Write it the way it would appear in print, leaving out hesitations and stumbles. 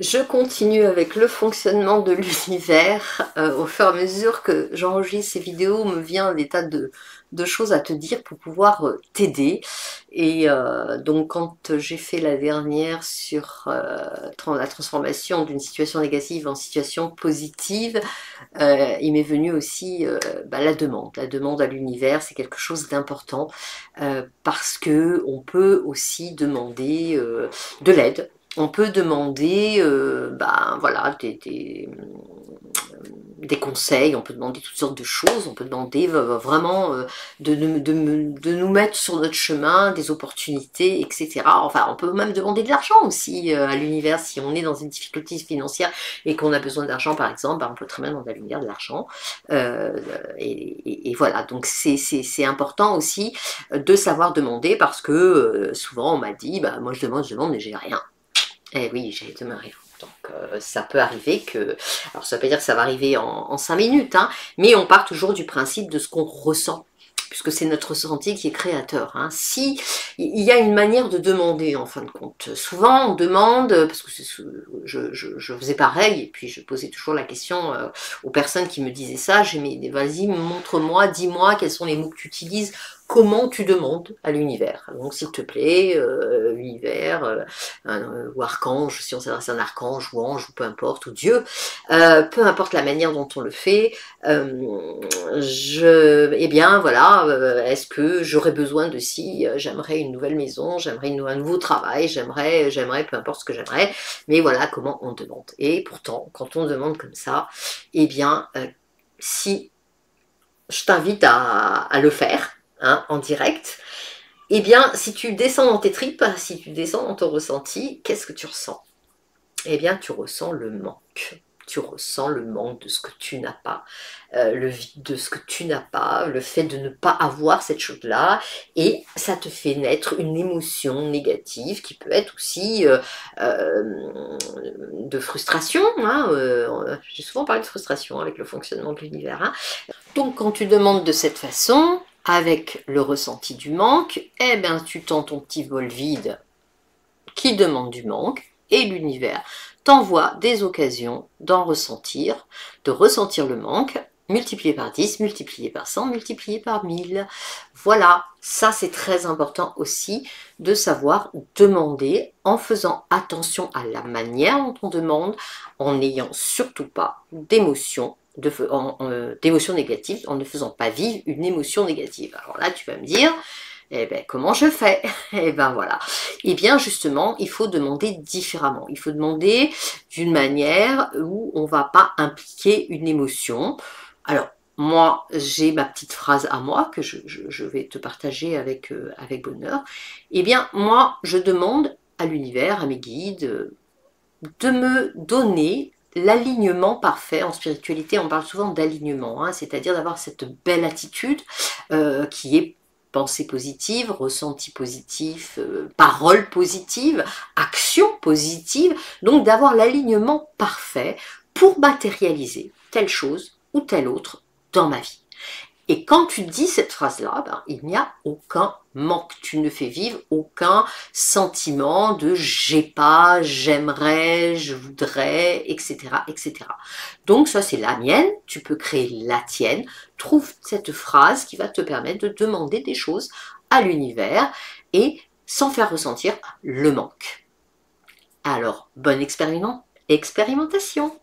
Je continue avec le fonctionnement de l'univers. Au fur et à mesure que j'enregistre ces vidéos, me vient des tas de choses à te dire pour pouvoir t'aider. Et donc quand j'ai fait la dernière sur la transformation d'une situation négative en situation positive, il m'est venu aussi la demande. La demande à l'univers, c'est quelque chose d'important parce que on peut aussi demander de l'aide. On peut demander voilà, des conseils, on peut demander toutes sortes de choses, on peut demander vraiment de nous mettre sur notre chemin, des opportunités, etc. Enfin, on peut même demander de l'argent aussi à l'univers si on est dans une difficulté financière et qu'on a besoin d'argent, par exemple, on peut très bien demander à l'univers de l'argent. Et voilà, donc c'est important aussi de savoir demander parce que souvent on m'a dit, moi je demande, mais j'ai rien. Eh oui, j'ai de me rire. Donc ça peut arriver que... Alors ça veut pas dire que ça va arriver en 5 minutes, hein, mais on part toujours du principe de ce qu'on ressent, puisque c'est notre ressenti qui est créateur. Hein. Si il y a une manière de demander en fin de compte. Souvent on demande, parce que je faisais pareil, et puis je posais toujours la question aux personnes qui me disaient ça, j'ai dit vas-y, montre-moi, dis-moi quels sont les mots que tu utilises, comment tu demandes à l'univers. Donc s'il te plaît, l'univers, ou archange, si on s'adresse à un archange, ou ange, ou peu importe, ou Dieu, peu importe la manière dont on le fait, eh bien voilà, est-ce que j'aurais besoin de si, j'aimerais une nouvelle maison, j'aimerais un nouveau travail, j'aimerais, peu importe ce que j'aimerais, mais voilà comment on demande. Et pourtant, quand on demande comme ça, eh bien, si je t'invite à le faire, hein, en direct, eh bien, si tu descends dans tes tripes, si tu descends dans ton ressenti, qu'est-ce que tu ressens? Eh bien, tu ressens le manque. Tu ressens le manque de ce que tu n'as pas, le vide de ce que tu n'as pas, le fait de ne pas avoir cette chose-là, et ça te fait naître une émotion négative qui peut être aussi de frustration. Hein, j'ai souvent parlé de frustration avec le fonctionnement de l'univers. Hein. Donc, quand tu demandes de cette façon, avec le ressenti du manque, eh bien, tu tends ton petit bol vide qui demande du manque, et l'univers t'envoie des occasions d'en ressentir, de ressentir le manque, multiplié par 10, multiplié par 100, multiplié par 1000. Voilà, ça c'est très important aussi de savoir demander en faisant attention à la manière dont on demande, en n'ayant surtout pas d'émotion d'émotions négatives, en ne faisant pas vivre une émotion négative. Alors là, tu vas me dire, eh bien, comment je fais? Eh bien, voilà. Eh bien, justement, il faut demander différemment. Il faut demander d'une manière où on ne va pas impliquer une émotion. Alors, moi, j'ai ma petite phrase à moi que je vais te partager avec bonheur. Eh bien, moi, je demande à l'univers, à mes guides, de me donner l'alignement parfait. En spiritualité, on parle souvent d'alignement, hein, c'est-à-dire d'avoir cette belle attitude qui est pensée positive, ressenti positif, parole positive, action positive, donc d'avoir l'alignement parfait pour matérialiser telle chose ou telle autre dans ma vie. Et quand tu dis cette phrase-là, il n'y a aucun manque. Tu ne fais vivre aucun sentiment de j'ai pas, j'aimerais, je voudrais, etc., etc. Donc ça, c'est la mienne. Tu peux créer la tienne. Trouve cette phrase qui va te permettre de demander des choses à l'univers et sans faire ressentir le manque. Alors, bonne expérimentation.